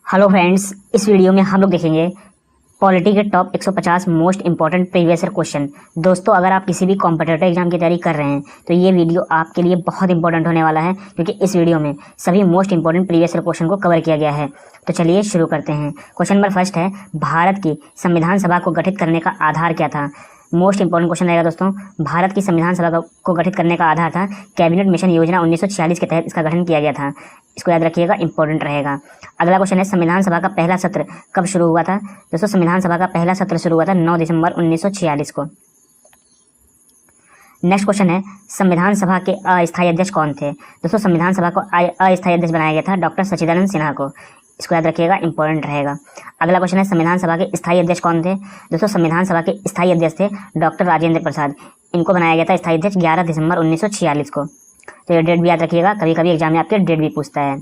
Hello friends, इस video में हम लोग देखेंगे पॉलिटी के top 150 most important previous year question. दोस्तों, अगर आप किसी भी कॉम्पिटिटिव एग्जाम की तैयारी कर रहे हैं तो ये वीडियो आपके लिए बहुत इंपॉर्टेंट होने वाला है, क्योंकि इस वीडियो में सभी most important previous year question को कवर किया गया है। तो चलिए शुरू करते हैं। क्वेश्चन नंबर फर्स्ट है, भारत की संविधान सभा को गठित करने का आधार क्या था। मोस्ट इंपॉर्टेंट क्वेश्चन रहेगा दोस्तों। भारत की संविधान सभा को गठित करने का आधार था कैबिनेट मिशन योजना 1946 के तहत इसका गठन किया गया था। इसको याद रखिएगा, इंपॉर्टेंट रहेगा। अगला क्वेश्चन है, संविधान सभा का पहला सत्र कब शुरू हुआ था। दोस्तों, संविधान सभा का पहला सत्र शुरू हुआ था 9 दिसंबर 1946 को। नेक्स्ट क्वेश्चन है, संविधान सभा के अस्थायी अध्यक्ष कौन थे। दोस्तों, संविधान सभा को अस्थायी अध्यक्ष बनाया गया था डॉक्टर सच्चिदानंद सिन्हा को। इसको याद रखिएगा, इंपॉर्टेंट रहेगा। अगला क्वेश्चन है, संविधान सभा के स्थायी अध्यक्ष कौन थे। दोस्तों, संविधान सभा के स्थायी अध्यक्ष थे डॉक्टर राजेंद्र प्रसाद। इनको बनाया गया था स्थायी अध्यक्ष 11 दिसंबर 1946 को। तो ये डेट भी याद रखिएगा, कभी कभी एग्जाम में आपके डेट भी पूछता है।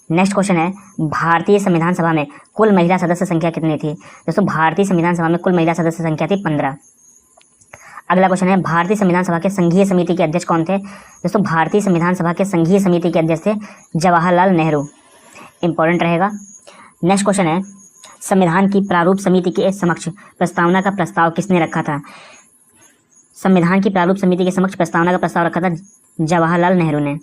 नेक्स्ट क्वेश्चन है, भारतीय संविधान सभा में कुल महिला सदस्य संख्या कितनी थी। दोस्तों, भारतीय संविधान सभा में कुल महिला सदस्य संख्या थी 15। अगला क्वेश्चन है, भारतीय संविधान सभा के संघीय समिति के अध्यक्ष कौन थे। दोस्तों, भारतीय संविधान सभा के संघीय समिति के अध्यक्ष थे जवाहरलाल नेहरू। इंपॉर्टेंट रहेगा। नेक्स्ट क्वेश्चन है, संविधान की प्रारूप समिति के समक्ष प्रस्तावना का प्रस्ताव किसने रखा था। संविधान की प्रारूप समिति के समक्ष प्रस्तावना का प्रस्ताव रखा था जवाहरलाल नेहरू ने।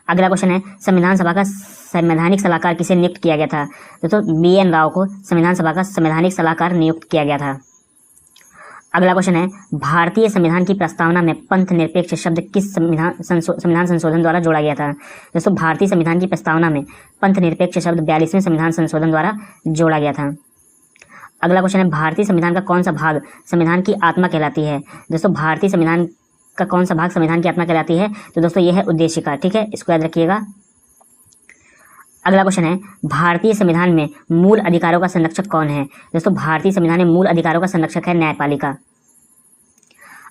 अगला क्वेश्चन है, संविधान सभा का संवैधानिक सलाहकार किसे नियुक्त किया गया था। दोस्तों, BN राव को संविधान सभा का संवैधानिक सलाहकार नियुक्त किया गया था। अगला क्वेश्चन है, भारतीय संविधान की प्रस्तावना में पंथ निरपेक्ष शब्द किस संविधान संशोधन द्वारा जोड़ा गया था। दोस्तों, भारतीय संविधान की प्रस्तावना में पंथ निरपेक्ष शब्द 42वें संविधान संशोधन द्वारा जोड़ा गया था। अगला क्वेश्चन है, भारतीय संविधान का कौन सा भाग संविधान की आत्मा कहलाती है। दोस्तों, भारतीय संविधान का कौन सा भाग संविधान की आत्मा कहलाती है। तो दोस्तों, यह है उद्देशिका। ठीक है, इसको याद रखिएगा। अगला क्वेश्चन है, भारतीय संविधान में मूल अधिकारों का संरक्षक कौन है। दोस्तों, भारतीय संविधान में मूल अधिकारों का संरक्षक है न्यायपालिका।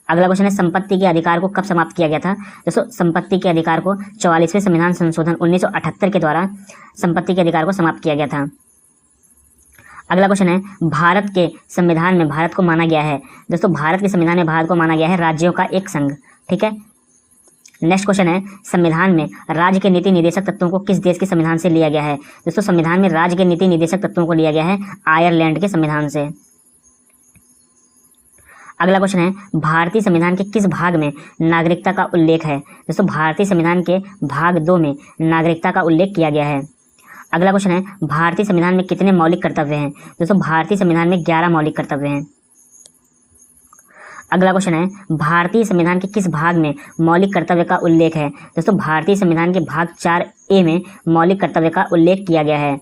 अगला क्वेश्चन है, संपत्ति के अधिकार को कब समाप्त किया गया था। दोस्तों, संपत्ति के अधिकार को 44वें संविधान संशोधन 1978 के द्वारा संपत्ति के अधिकार को समाप्त किया गया था। अगला क्वेश्चन है, भारत के संविधान में भारत को माना गया है। दोस्तों, भारत के संविधान में भारत को माना गया है राज्यों का एक संघ। ठीक है। नेक्स्ट क्वेश्चन है, संविधान में राज्य के नीति निर्देशक तत्वों को किस देश के संविधान से लिया गया है। दोस्तों, संविधान में राज्य के नीति निर्देशक तत्वों को लिया गया है आयरलैंड के संविधान से। अगला क्वेश्चन है, भारतीय संविधान के किस भाग में नागरिकता का उल्लेख है। दोस्तों, भारतीय संविधान के भाग 2 में नागरिकता का उल्लेख किया गया है। अगला क्वेश्चन है, भारतीय संविधान में कितने मौलिक कर्तव्य हैं। दोस्तों, भारतीय संविधान में 11 मौलिक कर्तव्य हैं। अगला क्वेश्चन है, भारतीय संविधान के किस भाग में मौलिक कर्तव्य का उल्लेख है। दोस्तों, भारतीय संविधान के भाग 4A में मौलिक कर्तव्य का उल्लेख किया गया है।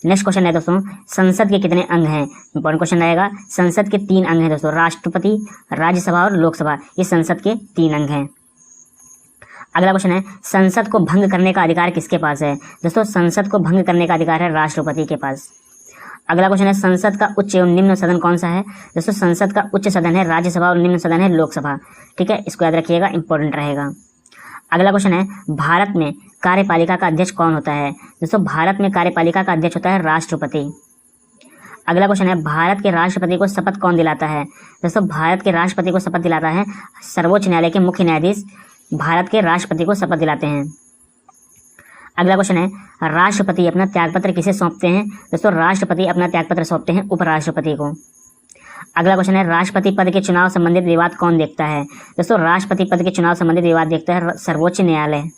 नेक्स्ट क्वेश्चन है दोस्तों, संसद के कितने अंग हैं। इंपॉर्टेंट क्वेश्चन रहेगा। संसद के 3 अंग हैं दोस्तों, राष्ट्रपति, राज्यसभा और लोकसभा। ये संसद के 3 अंग हैं। अगला क्वेश्चन है, संसद को भंग करने का अधिकार किसके पास है। दोस्तों, संसद को भंग करने का अधिकार है राष्ट्रपति के पास। अगला क्वेश्चन है, संसद का उच्च एवं निम्न सदन कौन सा है। दोस्तों, संसद का उच्च सदन है राज्यसभा और निम्न सदन है लोकसभा। ठीक है, इसको याद रखिएगा, इंपॉर्टेंट रहेगा। अगला क्वेश्चन है, भारत में कार्यपालिका का अध्यक्ष कौन होता है। दोस्तों, भारत में कार्यपालिका का अध्यक्ष होता है राष्ट्रपति। अगला क्वेश्चन है, भारत के राष्ट्रपति को शपथ कौन दिलाता है। दोस्तों, भारत के राष्ट्रपति को शपथ दिलाता है सर्वोच्च न्यायालय के मुख्य न्यायाधीश भारत के राष्ट्रपति को शपथ दिलाते हैं। अगला क्वेश्चन है, राष्ट्रपति अपना त्यागपत्र किसे सौंपते हैं। दोस्तों, राष्ट्रपति अपना त्यागपत्र सौंपते हैं उपराष्ट्रपति को। अगला क्वेश्चन है, राष्ट्रपति पद के चुनाव संबंधित विवाद कौन देखता है। दोस्तों, राष्ट्रपति पद के चुनाव संबंधित विवाद देखता है सर्वोच्च न्यायालय।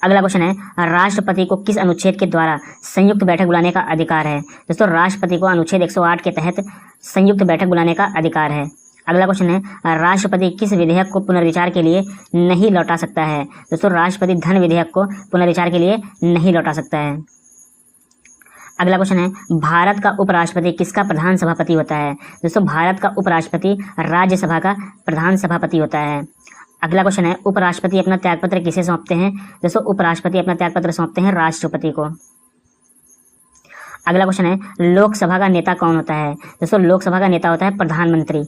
अगला क्वेश्चन है, राष्ट्रपति को किस अनुच्छेद के द्वारा संयुक्त बैठक बुलाने का अधिकार है। दोस्तों, राष्ट्रपति को अनुच्छेद 108 के तहत संयुक्त बैठक बुलाने का अधिकार है। अगला क्वेश्चन है, राष्ट्रपति किस विधेयक को पुनर्विचार के लिए नहीं लौटा सकता है। दोस्तों, राष्ट्रपति धन विधेयक को पुनर्विचार के लिए नहीं लौटा सकता है। अगला क्वेश्चन है, भारत का उपराष्ट्रपति किसका प्रधान सभापति होता है। दोस्तों, भारत का उपराष्ट्रपति राज्यसभा का प्रधान सभापति होता है। अगला क्वेश्चन है, उपराष्ट्रपति अपना त्यागपत्र किसे सौंपते हैं। दोस्तों, उपराष्ट्रपति अपना त्यागपत्र सौंपते हैं राष्ट्रपति को। अगला क्वेश्चन है, लोकसभा का नेता कौन होता है। दोस्तों, लोकसभा का नेता होता है प्रधानमंत्री।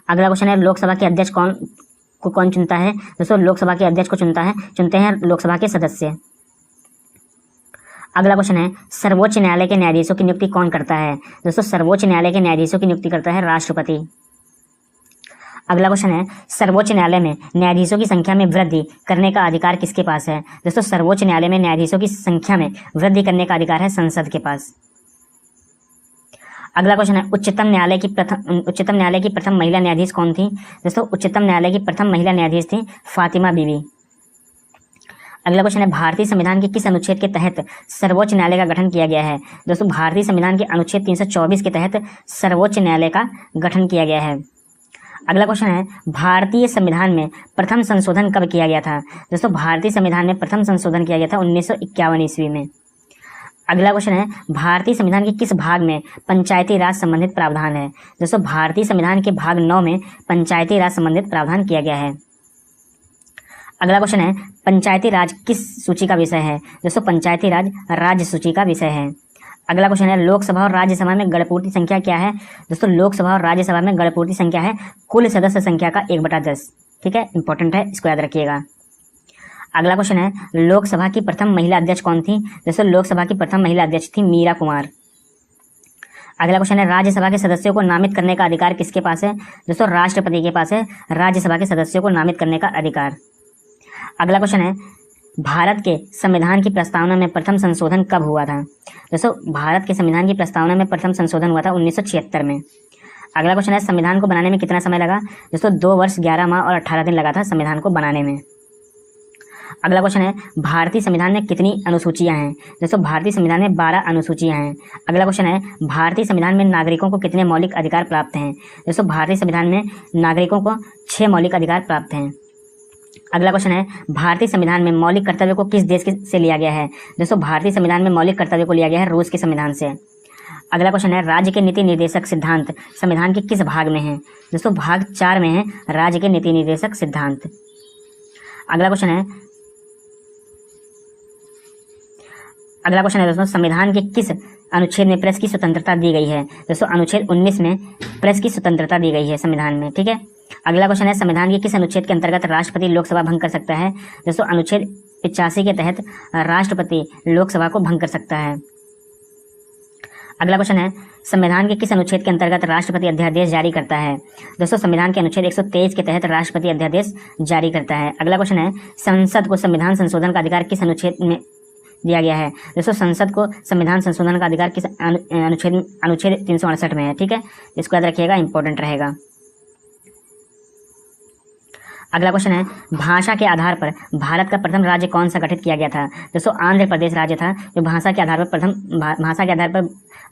अगला क्वेश्चन है, लोकसभा के अध्यक्ष कौन चुनता है। दोस्तों, लोकसभा के अध्यक्ष को चुनते हैं लोकसभा के सदस्य। अगला क्वेश्चन है, सर्वोच्च न्यायालय के न्यायाधीशों की नियुक्ति कौन करता है। दोस्तों, सर्वोच्च न्यायालय के न्यायाधीशों की नियुक्ति करता है राष्ट्रपति। अगला क्वेश्चन है सर्वोच्च न्यायालय में न्यायाधीशों की संख्या में वृद्धि करने का अधिकार किसके पास है? दोस्तों सर्वोच्च न्यायालय में न्यायाधीशों की संख्या में वृद्धि करने का अधिकार है संसद के पास। अगला क्वेश्चन है उच्चतम न्यायालय की प्रथम महिला न्यायाधीश कौन थी? दोस्तों उच्चतम न्यायालय की प्रथम महिला न्यायाधीश थी फातिमा बीवी। अगला क्वेश्चन है भारतीय संविधान के किस अनुच्छेद के तहत सर्वोच्च न्यायालय का गठन किया गया है? दोस्तों भारतीय संविधान के अनुच्छेद 324 के तहत सर्वोच्च न्यायालय का गठन किया गया है। अगला क्वेश्चन है भारतीय संविधान में प्रथम संशोधन कब किया गया था? दोस्तों भारतीय संविधान में प्रथम संशोधन किया गया था 1951 ईस्वी में। अगला क्वेश्चन है भारतीय संविधान के किस भाग में पंचायती राज संबंधित प्रावधान है? दोस्तों भारतीय संविधान के भाग 9 में पंचायती राज संबंधित प्रावधान किया गया है। अगला क्वेश्चन है पंचायती राज किस सूची का विषय है? दोस्तों पंचायती राज राज्य सूची का विषय है। अगला क्वेश्चन है लोकसभा और राज्यसभा में गणपूर्ति संख्या क्या है? दोस्तों लोकसभा और राज्यसभा में गणपूर्ति संख्या है कुल सदस्य संख्या का 1/10। ठीक है, इंपॉर्टेंट है, इसको याद रखिएगा। अगला क्वेश्चन है लोकसभा की प्रथम महिला अध्यक्ष कौन थी? दोस्तों लोकसभा की प्रथम महिला अध्यक्ष थी मीरा कुमार। अगला क्वेश्चन है राज्यसभा के सदस्यों को नामित करने का अधिकार किसके पास है? दोस्तों राष्ट्रपति के पास है राज्यसभा के सदस्यों को नामित करने का अधिकार। अगला क्वेश्चन है भारत के संविधान की प्रस्तावना में प्रथम संशोधन कब हुआ था? दोस्तों भारत के संविधान की प्रस्तावना में प्रथम संशोधन हुआ था 1976 में। अगला क्वेश्चन है संविधान को बनाने में कितना समय लगा? दोस्तों 2 वर्ष 11 माह और 18 दिन लगा था संविधान को बनाने में। अगला क्वेश्चन है भारतीय संविधान में कितनी अनुसूचियां हैं? दोस्तों भारतीय संविधान में 12 अनुसूचियां हैं। अगला क्वेश्चन है भारतीय संविधान में नागरिकों को कितने मौलिक अधिकार प्राप्त हैं? दोस्तों भारतीय संविधान में नागरिकों को 6 मौलिक अधिकार प्राप्त हैं। अगला क्वेश्चन है भारतीय संविधान में मौलिक कर्तव्य को किस देश से लिया गया है? दोस्तों भारतीय संविधान में मौलिक कर्तव्य को लिया गया है रूस के संविधान से। अगला क्वेश्चन है राज्य के नीति निर्देशक सिद्धांत संविधान के किस भाग में है? दोस्तों भाग 4 में है राज्य के नीति निर्देशक सिद्धांत। अगला क्वेश्चन है दोस्तों संविधान के किस अनुच्छेद में प्रेस की स्वतंत्रता दी गई है? दोस्तों अनुच्छेद 19 में प्रेस की स्वतंत्रता दी गई है संविधान में। ठीक है, अगला क्वेश्चन है संविधान के किस अनुच्छेद के अंतर्गत राष्ट्रपति लोकसभा भंग कर सकता है? दोस्तों अनुच्छेद 85 के तहत राष्ट्रपति लोकसभा को भंग कर सकता है। अगला क्वेश्चन है संविधान के किस अनुच्छेद के अंतर्गत राष्ट्रपति अध्यादेश जारी करता है? दोस्तों संविधान के अनुच्छेद 123 के तहत राष्ट्रपति अध्यादेश जारी करता है। अगला क्वेश्चन है संसद को संविधान संशोधन का अधिकार किस अनुच्छेद में दिया गया है? दोस्तों संसद को संविधान संशोधन का अधिकार किस अनुच्छेद 368 में है। ठीक है, इसको याद रखिएगा, इंपॉर्टेंट रहेगा। अगला क्वेश्चन है भाषा के आधार पर भारत का प्रथम राज्य कौन सा गठित किया गया था? दोस्तों आंध्र प्रदेश राज्य था जो भाषा के आधार पर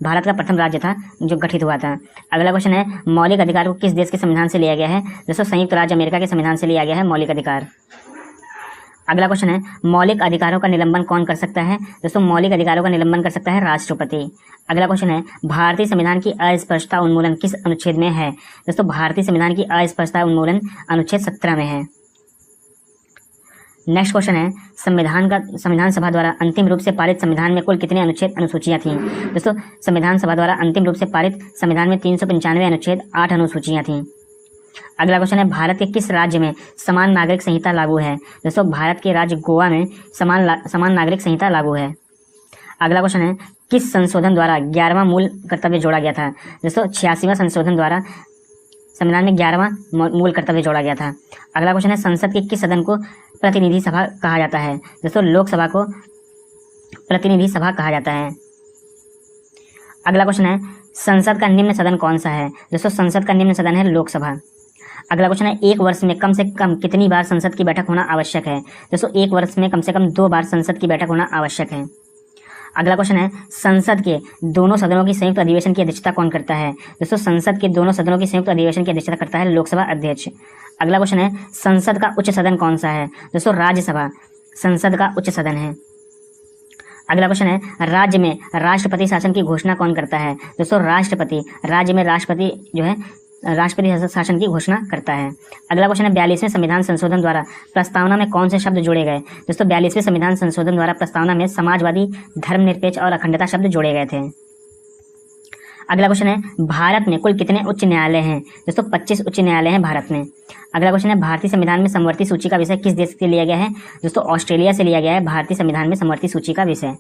भारत का प्रथम राज्य था जो गठित हुआ था। अगला क्वेश्चन है मौलिक अधिकार को किस देश के संविधान से लिया गया है? दोस्तों संयुक्त राज्य अमेरिका के संविधान से लिया गया है मौलिक अधिकार। अगला क्वेश्चन है मौलिक अधिकारों का निलंबन कौन कर सकता है? दोस्तों मौलिक अधिकारों का निलंबन कर सकता है राष्ट्रपति। अगला क्वेश्चन है भारतीय संविधान की अस्पष्टता उन्मूलन किस अनुच्छेद में है? दोस्तों भारतीय संविधान की अस्पष्टता उन्मूलन अनुच्छेद 17 में है। नेक्स्ट क्वेश्चन है संविधान सभा द्वारा अंतिम रूप से पारित संविधान में कुल कितने अनुच्छेद अनुसूचियां थीं? दोस्तों संविधान सभा द्वारा अंतिम रूप से पारित संविधान में 395 अनुच्छेद 8 अनुसूचियां थीं। अगला क्वेश्चन है भारत के किस राज्य में समान नागरिक संहिता लागू है? दोस्तों भारत के राज्य गोवा में समान नागरिक संहिता लागू है। अगला क्वेश्चन है किस संशोधन द्वारा 11वां मूल कर्तव्य जोड़ा गया था? दोस्तों 86वां संशोधन द्वारा संविधान में 11वां मूल कर्तव्य जोड़ा गया था। अगला क्वेश्चन है संसद के किस सदन को प्रतिनिधि सभा कहा जाता है? दोस्तों लोकसभा को प्रतिनिधि सभा कहा जाता है। अगला क्वेश्चन है संसद का निम्न सदन कौन सा है? दोस्तों संसद का निम्न सदन है लोकसभा। अगला क्वेश्चन है एक वर्ष में कम से कम कितनी बार संसद की बैठक होना आवश्यक है? दोस्तों एक वर्ष में कम से कम 2 बार संसद की बैठक होना आवश्यक है। अगला क्वेश्चन है संसद के दोनों सदनों की संयुक्त अधिवेशन की अध्यक्षता कौन करता है? दोस्तों संसद के दोनों सदनों की संयुक्त अधिवेशन की अध्यक्षता करता है लोकसभा अध्यक्ष। अगला क्वेश्चन है संसद का उच्च सदन कौन सा है? दोस्तों राज्यसभा संसद का उच्च सदन है। अगला क्वेश्चन है राज्य में राष्ट्रपति शासन की घोषणा कौन करता है? दोस्तों राष्ट्रपति राज्य में राष्ट्रपति जो है राष्ट्रपति शासन की घोषणा करता है। अगला क्वेश्चन है 42वें संविधान संशोधन द्वारा प्रस्तावना में कौन से शब्द जोड़े गए? दोस्तों 42वें संविधान संशोधन द्वारा प्रस्तावना में समाजवादी, धर्मनिरपेक्ष और अखंडता शब्द जोड़े गए थे। अगला क्वेश्चन है भारत में कुल कितने उच्च न्यायालय हैं? दोस्तों 25 उच्च न्यायालय हैं भारत में। अगला क्वेश्चन है भारतीय संविधान में समवर्ती सूची का विषय किस देश से लिया गया है? दोस्तों ऑस्ट्रेलिया से लिया गया है भारतीय संविधान में समवर्ती सूची का विषय।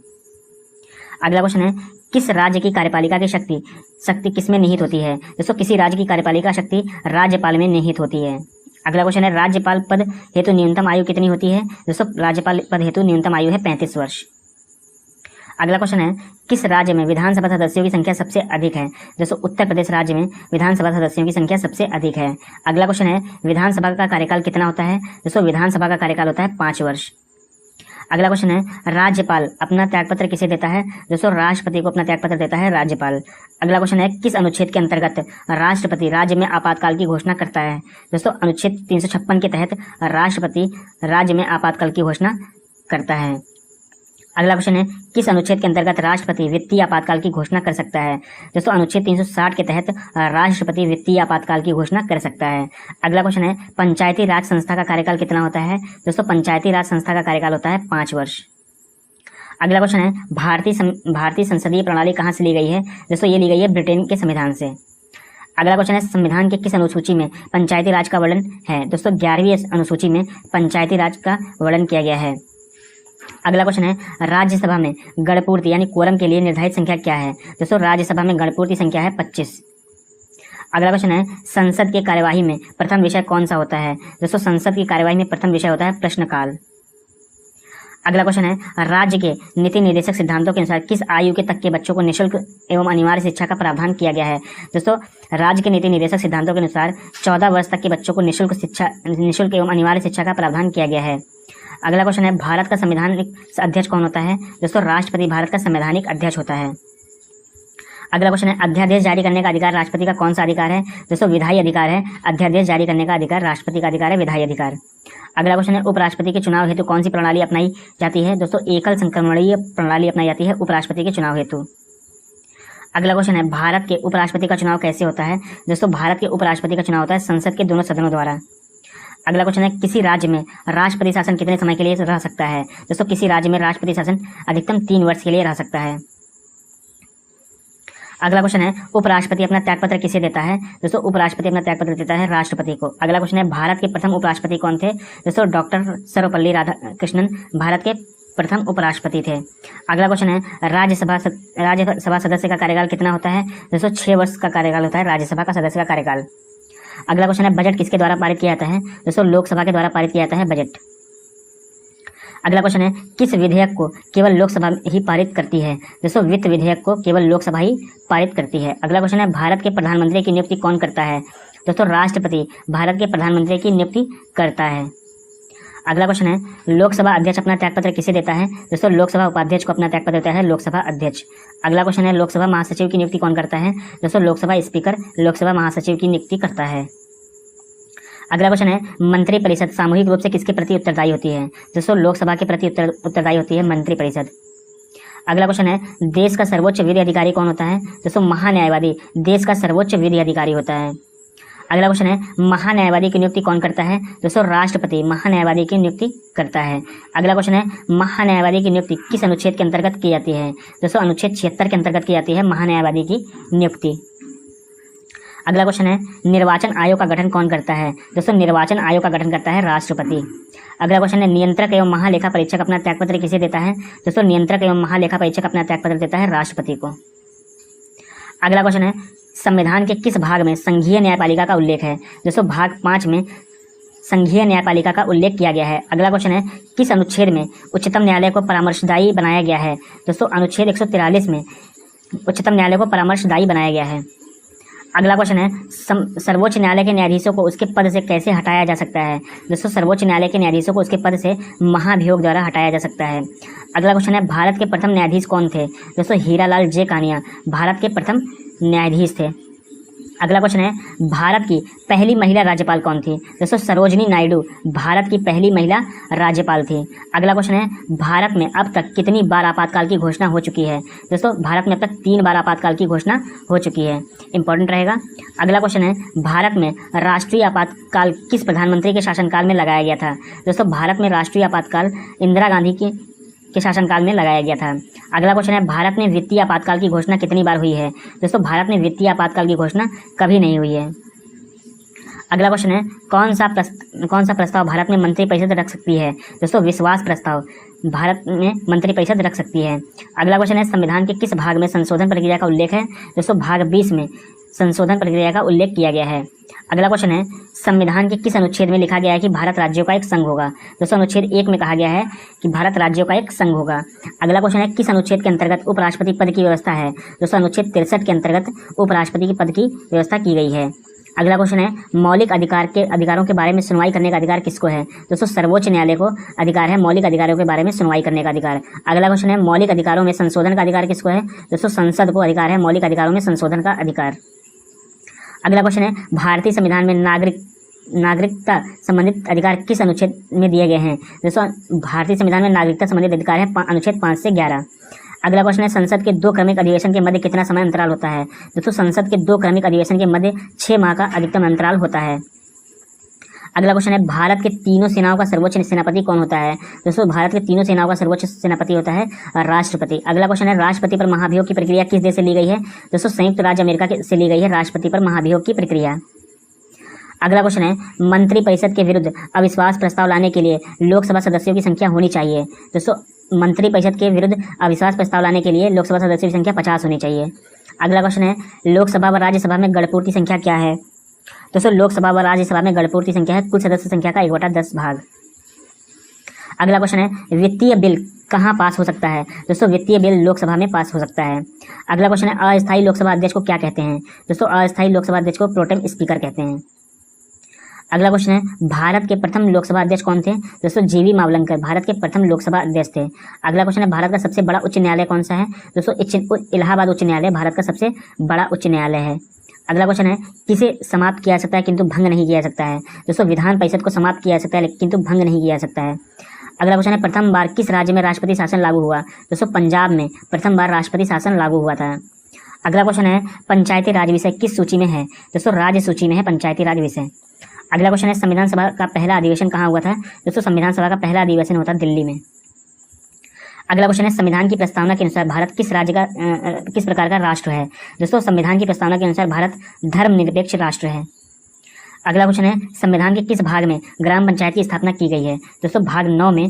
अगला क्वेश्चन है किस राज्य की कार्यपालिका की शक्ति किसमें निहित होती है? दोस्तों किसी राज्य की कार्यपालिका शक्ति राज्यपाल में निहित होती है। अगला क्वेश्चन है राज्यपाल पद हेतु न्यूनतम आयु कितनी होती है? दोस्तों राज्यपाल पद हेतु न्यूनतम आयु है 35 वर्ष। अगला क्वेश्चन है किस राज्य में विधानसभा सदस्यों की संख्या सबसे अधिक है? दोस्तों उत्तर प्रदेश राज्य में विधानसभा सदस्यों की संख्या सबसे अधिक है। अगला क्वेश्चन है विधानसभा का कार्यकाल कितना होता है? दोस्तों विधानसभा का कार्यकाल होता है 5 वर्ष। अगला क्वेश्चन है राज्यपाल अपना त्यागपत्र किसे देता है? दोस्तों राष्ट्रपति को अपना त्यागपत्र देता है राज्यपाल। अगला क्वेश्चन है किस अनुच्छेद के अंतर्गत राष्ट्रपति राज्य में आपातकाल की घोषणा करता है? दोस्तों अनुच्छेद 356 के तहत राष्ट्रपति राज्य में आपातकाल की घोषणा करता है। अगला क्वेश्चन है किस अनुच्छेद के अंतर्गत राष्ट्रपति वित्तीय आपातकाल की घोषणा कर सकता है? दोस्तों अनुच्छेद 360 के तहत राष्ट्रपति वित्तीय आपातकाल की घोषणा कर सकता है। अगला क्वेश्चन है पंचायती राज संस्था का कार्यकाल कितना होता है? दोस्तों पंचायती राज संस्था का कार्यकाल होता है 5 वर्ष। अगला क्वेश्चन है भारतीय संसदीय प्रणाली कहाँ से ली गई है? दोस्तों ये ली गई है ब्रिटेन के संविधान से। अगला क्वेश्चन है संविधान के किस अनुसूची में पंचायती राज का वर्णन है? दोस्तों 11वीं अनुसूची में पंचायती राज का वर्णन किया गया है। अगला क्वेश्चन है राज्यसभा में गणपूर्ति यानी कोरम के लिए निर्धारित संख्या क्या है? दोस्तों राज्यसभा में गणपूर्ति संख्या है 25। अगला क्वेश्चन है संसद की कार्यवाही में प्रथम विषय कौन सा होता है? दोस्तों संसद की कार्यवाही में प्रथम विषय होता है प्रश्नकाल। अगला क्वेश्चन है राज्य के नीति निर्देशक सिद्धांतों के अनुसार किस आयु के तक के बच्चों को निःशुल्क एवं अनिवार्य शिक्षा का प्रावधान किया गया है? दोस्तों राज्य के नीति निर्देशक सिद्धांतों के अनुसार 14 वर्ष तक के बच्चों को निःशुल्क एवं अनिवार्य शिक्षा का प्रावधान किया गया है। अगला क्वेश्चन है भारत का संवैधानिक अध्यक्ष कौन होता है? दोस्तों राष्ट्रपति भारत का संवैधानिक अध्यक्ष होता है। अगला क्वेश्चन है अध्यादेश जारी करने का अधिकार राष्ट्रपति का कौन सा अधिकार है? दोस्तों विधायी अधिकार है। अध्यादेश जारी करने का अधिकार राष्ट्रपति का अधिकार है, विधायी अधिकार। अगला क्वेश्चन है उपराष्ट्रपति के चुनाव हेतु कौन सी प्रणाली अपनाई जाती है? दोस्तों एकल संक्रमणीय प्रणाली अपनाई जाती है उपराष्ट्रपति के चुनाव हेतु। अगला क्वेश्चन है भारत के उपराष्ट्रपति का चुनाव कैसे होता है? दोस्तों भारत के उपराष्ट्रपति का चुनाव होता है संसद के दोनों सदनों द्वारा। अगला क्वेश्चन है किसी राज्य में राष्ट्रपति शासन कितने समय के लिए रह सकता है? दोस्तों किसी राज्य में राष्ट्रपति शासन अधिकतम 3 वर्ष के लिए रह सकता है। अगला क्वेश्चन है उपराष्ट्रपति अपना त्यागपत्र किसे देता है? दोस्तों उपराष्ट्रपति अपना त्यागपत्र देता है राष्ट्रपति को। अगला क्वेश्चन है भारत के प्रथम उपराष्ट्रपति कौन थे? दोस्तों डॉक्टर सर्वपल्ली राधाकृष्णन भारत के प्रथम उपराष्ट्रपति थे। अगला क्वेश्चन है राज्यसभा सदस्य का कार्यकाल कितना होता है? दोस्तों 6 वर्ष का कार्यकाल होता है राज्यसभा का सदस्य का कार्यकाल। अगला क्वेश्चन है बजट किसके द्वारा पारित किया जाता है? दोस्तों लोकसभा के द्वारा पारित किया जाता है बजट। अगला क्वेश्चन है किस विधेयक को केवल लोकसभा ही पारित करती है? दोस्तों वित्त विधेयक को केवल लोकसभा ही पारित करती है। अगला क्वेश्चन है भारत के प्रधानमंत्री की नियुक्ति कौन करता है? दोस्तों राष्ट्रपति भारत के प्रधानमंत्री की नियुक्ति करता है। अगला क्वेश्चन है लोकसभा अध्यक्ष अपना त्यागपत्र किसे देता है? दोस्तों लोकसभा उपाध्यक्ष को अपना त्यागपत्र देता है लोकसभा अध्यक्ष। अगला क्वेश्चन है लोकसभा महासचिव की नियुक्ति कौन करता है? दोस्तों लोकसभा स्पीकर लोकसभा महासचिव की नियुक्ति करता है। अगला क्वेश्चन है मंत्रिपरिषद सामूहिक रूप से किसके प्रति उत्तरदायी होती है? दोस्तों लोकसभा के प्रति उत्तरदायी होती है मंत्रिपरिषद। अगला क्वेश्चन है देश का सर्वोच्च विधि अधिकारी कौन होता है? दोस्तों महान्यायवादी देश का सर्वोच्च विधि अधिकारी होता है। अगला क्वेश्चन है महान्यायवादी की नियुक्ति कौन करता है? दोस्तों राष्ट्रपति महान्यायवादी की नियुक्ति करता है। अगला क्वेश्चन है महान्यायवादी की नियुक्ति किस अनुच्छेद के अंतर्गत की जाती है? दोस्तों अनुच्छेद 76 के अंतर्गत की जाती है महान्यायवादी की नियुक्ति। अगला क्वेश्चन है निर्वाचन आयोग का गठन कौन करता है? दोस्तों निर्वाचन आयोग का गठन करता है राष्ट्रपति। अगला क्वेश्चन है नियंत्रक एवं महालेखा परीक्षक अपना त्यागपत्र किसे देता है? दोस्तों नियंत्रक एवं महालेखा परीक्षक अपना त्यागपत्र देता है राष्ट्रपति को। अगला क्वेश्चन है संविधान के किस भाग में संघीय न्यायपालिका का उल्लेख है? दोस्तों भाग 5 में संघीय न्यायपालिका का उल्लेख किया गया है। अगला क्वेश्चन है किस अनुच्छेद में उच्चतम न्यायालय को परामर्शदायी बनाया गया है? दोस्तों अनुच्छेद 143 में उच्चतम न्यायालय को परामर्शदायी बनाया गया है। अगला क्वेश्चन है सर्वोच्च न्यायालय के न्यायाधीशों को उसके पद से कैसे हटाया जा सकता है? दोस्तों सर्वोच्च न्यायालय के न्यायाधीशों को उसके पद से महाभियोग द्वारा हटाया जा सकता है। अगला क्वेश्चन है भारत के प्रथम न्यायाधीश कौन थे? दोस्तों हीरालाल जे कानिया भारत के प्रथम न्यायाधीश थे। अगला क्वेश्चन है भारत की पहली महिला राज्यपाल कौन थी? दोस्तों सरोजनी नायडू भारत की पहली महिला राज्यपाल थी। अगला क्वेश्चन है भारत में अब तक कितनी बार आपातकाल की घोषणा हो चुकी है? दोस्तों भारत में अब तक 3 बार आपातकाल की घोषणा हो चुकी है, इंपॉर्टेंट रहेगा। अगला क्वेश्चन है भारत में राष्ट्रीय आपातकाल किस प्रधानमंत्री के शासनकाल में लगाया गया था? दोस्तों भारत में राष्ट्रीय आपातकाल इंदिरा गांधी के शासनकाल में लगाया गया था। अगला क्वेश्चन है भारत में वित्तीय आपातकाल की घोषणा कितनी बार हुई है? दोस्तों भारत में वित्तीय आपातकाल की घोषणा कभी नहीं हुई है। अगला क्वेश्चन है कौन सा प्रस्ताव भारत में मंत्रिपरिषद रख सकती है? दोस्तों विश्वास प्रस्ताव भारत में मंत्रिपरिषद रख सकती है। अगला क्वेश्चन है संविधान के किस भाग में संशोधन प्रक्रिया का उल्लेख है? दोस्तों भाग 20 में संशोधन प्रक्रिया का उल्लेख किया गया है। अगला क्वेश्चन है संविधान के किस अनुच्छेद में लिखा गया है कि भारत राज्यों का एक संघ होगा? दोस्तों अनुच्छेद 1 में कहा गया है कि भारत राज्यों का एक संघ होगा। अगला क्वेश्चन है किस अनुच्छेद के अंतर्गत उपराष्ट्रपति पद की व्यवस्था है? दोस्तों अनुच्छेद 63 के अंतर्गत उपराष्ट्रपति के पद की व्यवस्था की गई है। अगला क्वेश्चन है मौलिक अधिकारों के बारे में सुनवाई करने का अधिकार किसको है? दोस्तों सर्वोच्च न्यायालय को अधिकार है मौलिक अधिकारों के बारे में सुनवाई करने का अधिकार। अगला क्वेश्चन है मौलिक अधिकारों में संशोधन का अधिकार किसको है? दोस्तों संसद को अधिकार है मौलिक अधिकारों में संशोधन का अधिकार। अगला क्वेश्चन है भारतीय संविधान में नागरिकता संबंधित अधिकार किस अनुच्छेद में दिए गए हैं? दोस्तों भारतीय संविधान में नागरिकता संबंधित अधिकार है अनुच्छेद 5 से 11। अगला क्वेश्चन है संसद के 2 क्रमिक अधिवेशन के मध्य कितना समय अंतराल होता है? दोस्तों संसद के 2 क्रमिक अधिवेशन के मध्य 6 माह का अधिकतम अंतराल होता है। अगला क्वेश्चन है भारत के तीनों सेनाओं का सर्वोच्च सेनापति कौन होता है? दोस्तों भारत के तीनों सेनाओं का सर्वोच्च सेनापति होता है राष्ट्रपति। अगला क्वेश्चन है राष्ट्रपति पर महाभियोग की प्रक्रिया किस देश से ली गई है? दोस्तों संयुक्त राज्य अमेरिका से ली गई है राष्ट्रपति पर महाभियोग की प्रक्रिया। अगला क्वेश्चन है मंत्रिपरिषद के विरुद्ध अविश्वास प्रस्ताव लाने के लिए लोकसभा सदस्यों की संख्या होनी चाहिए। दोस्तों मंत्रिपरिषद के विरुद्ध अविश्वास प्रस्ताव लाने के लिए लोकसभा सदस्यों की संख्या 50 होनी चाहिए। अगला क्वेश्चन है लोकसभा व राज्यसभा में गणपूर्ति संख्या क्या है? दोस्तों लोकसभा व राज्यसभा में गणपूर्ति संख्या है कुल सदस्य संख्या का 1/10 भाग। अगला क्वेश्चन है वित्तीय बिल कहाँ पास हो सकता है? दोस्तों वित्तीय बिल लोकसभा में पास हो सकता है। अगला क्वेश्चन है अस्थायी लोकसभा अध्यक्ष को क्या कहते हैं? दोस्तों अस्थायी लोकसभा अध्यक्ष को प्रोटेम स्पीकर कहते हैं। अगला क्वेश्चन है भारत के प्रथम लोकसभा अध्यक्ष कौन थे? दोस्तों जीवी मावलंकर भारत के प्रथम लोकसभा अध्यक्ष थे। अगला क्वेश्चन है भारत का सबसे बड़ा उच्च न्यायालय कौन सा है? दोस्तों इलाहाबाद उच्च न्यायालय भारत का सबसे बड़ा उच्च न्यायालय है। अगला क्वेश्चन है किसे समाप्त किया जा सकता है किंतु भंग नहीं किया जा सकता है? दोस्तों विधान परिषद को समाप्त किया जा सकता है किंतु भंग नहीं किया जा सकता है। अगला क्वेश्चन है प्रथम बार किस राज्य में राष्ट्रपति शासन लागू हुआ? दोस्तों पंजाब में प्रथम बार राष्ट्रपति शासन लागू हुआ था। अगला क्वेश्चन है पंचायती राज विषय किस सूची में है? दोस्तों राज्य सूची में है पंचायती राज विषय। अगला क्वेश्चन है संविधान सभा का पहला अधिवेशन कहाँ हुआ था? दोस्तों संविधान सभा का पहला अधिवेशन हुआ था दिल्ली में। अगला क्वेश्चन है संविधान की प्रस्तावना के अनुसार भारत किस राज्य का किस प्रकार का राष्ट्र है? दोस्तों संविधान की प्रस्तावना के अनुसार भारत धर्मनिरपेक्ष राष्ट्र है। अगला क्वेश्चन है संविधान के किस भाग में ग्राम पंचायत की स्थापना की गई है? दोस्तों भाग 9 में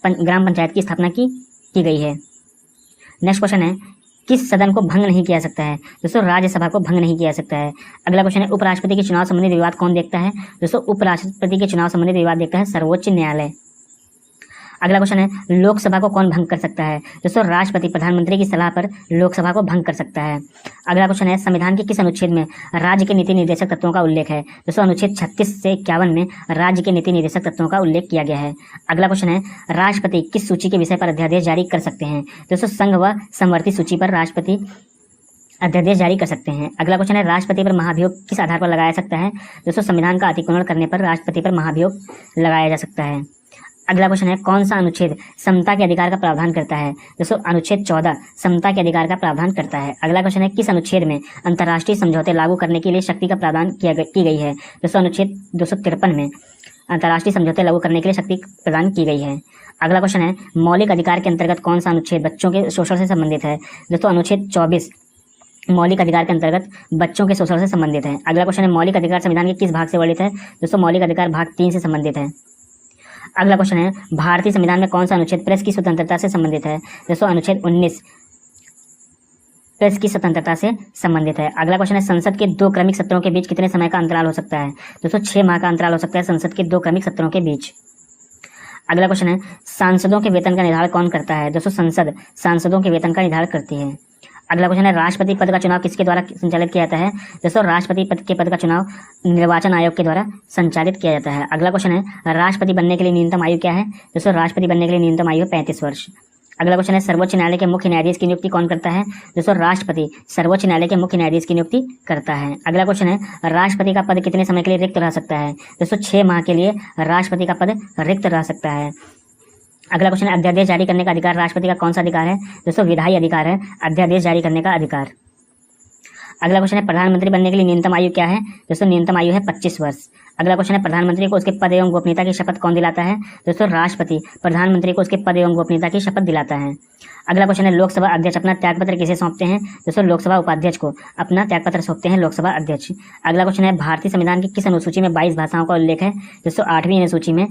ग्राम पंचायत की स्थापना की गई है। नेक्स्ट क्वेश्चन है किस सदन को भंग नहीं किया सकता है? दोस्तों राज्यसभा को भंग नहीं किया सकता है। अगला क्वेश्चन है उपराष्ट्रपति के चुनाव संबंधित विवाद कौन देखता है? दोस्तों उपराष्ट्रपति के चुनाव संबंधित विवाद देखता है सर्वोच्च न्यायालय। अगला क्वेश्चन है लोकसभा को कौन भंग कर सकता है? दोस्तों राष्ट्रपति प्रधानमंत्री की सलाह पर लोकसभा को भंग कर सकता है। अगला क्वेश्चन है संविधान के किस अनुच्छेद में राज्य के नीति निर्देशक तत्वों का उल्लेख है? दोस्तों अनुच्छेद 36 से 51 में राज्य के नीति निर्देशक तत्वों का उल्लेख किया गया है। अगला क्वेश्चन है राष्ट्रपति किस सूची के विषय पर अध्यादेश जारी कर सकते हैं? दोस्तों संघ व समवर्ती सूची पर राष्ट्रपति अध्यादेश जारी कर सकते हैं। अगला क्वेश्चन है राष्ट्रपति पर महाभियोग किस आधार पर लगाया सकता है? दोस्तों संविधान का अतिक्रमण करने पर राष्ट्रपति पर महाभियोग लगाया जा सकता है। अगला क्वेश्चन है कौन सा अनुच्छेद समता के अधिकार का प्रावधान करता है? दोस्तों अनुच्छेद 14 समता के अधिकार का प्रावधान करता है। अगला क्वेश्चन है किस अनुच्छेद में अंतर्राष्ट्रीय समझौते लागू करने के लिए शक्ति का प्रावधान की गई है? दोस्तों अनुच्छेद 253 में अंतर्राष्ट्रीय समझौते लागू करने के लिए शक्ति प्रदान की गई है। अगला क्वेश्चन है मौलिक अधिकार के अंतर्गत कौन सा अनुच्छेद बच्चों के शोषण से संबंधित है? दोस्तों अनुच्छेद 24 मौलिक अधिकार के अंतर्गत बच्चों के शोषण से संबंधित है। अगला क्वेश्चन है मौलिक अधिकार संविधान के किस भाग से वर्णित है? दोस्तों मौलिक अधिकार भाग 3 से संबंधित है। अगला क्वेश्चन है भारतीय संविधान में कौन सा अनुच्छेद प्रेस की स्वतंत्रता से संबंधित है? दोस्तों अनुच्छेद 19 प्रेस की स्वतंत्रता से संबंधित है। अगला क्वेश्चन है संसद के 2 क्रमिक सत्रों के बीच कितने समय का अंतराल हो सकता है? दोस्तों 6 माह का अंतराल हो सकता है संसद के 2 क्रमिक सत्रों के बीच। अगला क्वेश्चन है सांसदों के वेतन का निर्धारण कौन करता है? दोस्तों संसद सांसदों के वेतन का निर्धारण करती है। अगला क्वेश्चन है राष्ट्रपति पद का चुनाव किसके द्वारा संचालित किया जाता है? दोस्तों राष्ट्रपति पद के पद का चुनाव निर्वाचन आयोग के द्वारा संचालित किया जाता है। अगला क्वेश्चन है राष्ट्रपति बनने के लिए न्यूनतम आयु क्या है? दोस्तों राष्ट्रपति बनने के लिए न्यूनतम आयु 35 वर्ष। अगला क्वेश्चन है सर्वोच्च न्यायालय के मुख्य न्यायाधीश की नियुक्ति कौन करता है? दोस्तों राष्ट्रपति सर्वोच्च न्यायालय के मुख्य न्यायाधीश की नियुक्ति करता है। अगला क्वेश्चन है राष्ट्रपति का पद कितने समय के लिए रिक्त रह सकता है? दोस्तों 6 माह के लिए राष्ट्रपति का पद रिक्त रह सकता है। अगला क्वेश्चन है अध्यादेश जारी करने का अधिकार राष्ट्रपति का कौन सा अधिकार है? दोस्तों विधायी अधिकार है अध्यादेश जारी करने का अधिकार। अगला क्वेश्चन है प्रधानमंत्री बनने के लिए न्यूनतम आयु क्या है? दोस्तों न्यूनतम आयु है 25 वर्ष। अगला क्वेश्चन है प्रधानमंत्री को उसके पद एवं गोपनीयता की शपथ कौन दिलाता है? दोस्तों राष्ट्रपति प्रधानमंत्री को उसके पद एवं गोपनीयता की शपथ दिलाता है। अगला क्वेश्चन है लोकसभा अध्यक्ष अपना त्यागपत्र किसे सौंपते हैं? दोस्तों लोकसभा उपाध्यक्ष को अपना त्यागपत्र सौंपते हैं लोकसभा अध्यक्ष। अगला क्वेश्चन है भारतीय संविधान की किस अनुसूची में 22 भाषाओं का उल्लेख है? दोस्तों 8वीं अनुसूची में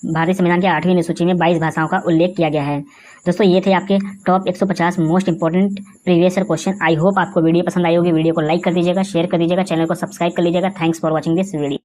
भारतीय संविधान की 8वीं अनुसूची में 22 भाषाओं का उल्लेख किया गया है। दोस्तों ये थे आपके top 150 most important previous year question. I hope आपको वीडियो पसंद आई होगी। वीडियो को लाइक कर दीजिएगा, शेयर कर दीजिएगा, चैनल को सब्सक्राइब कर लीजिएगा। Thanks for watching this video.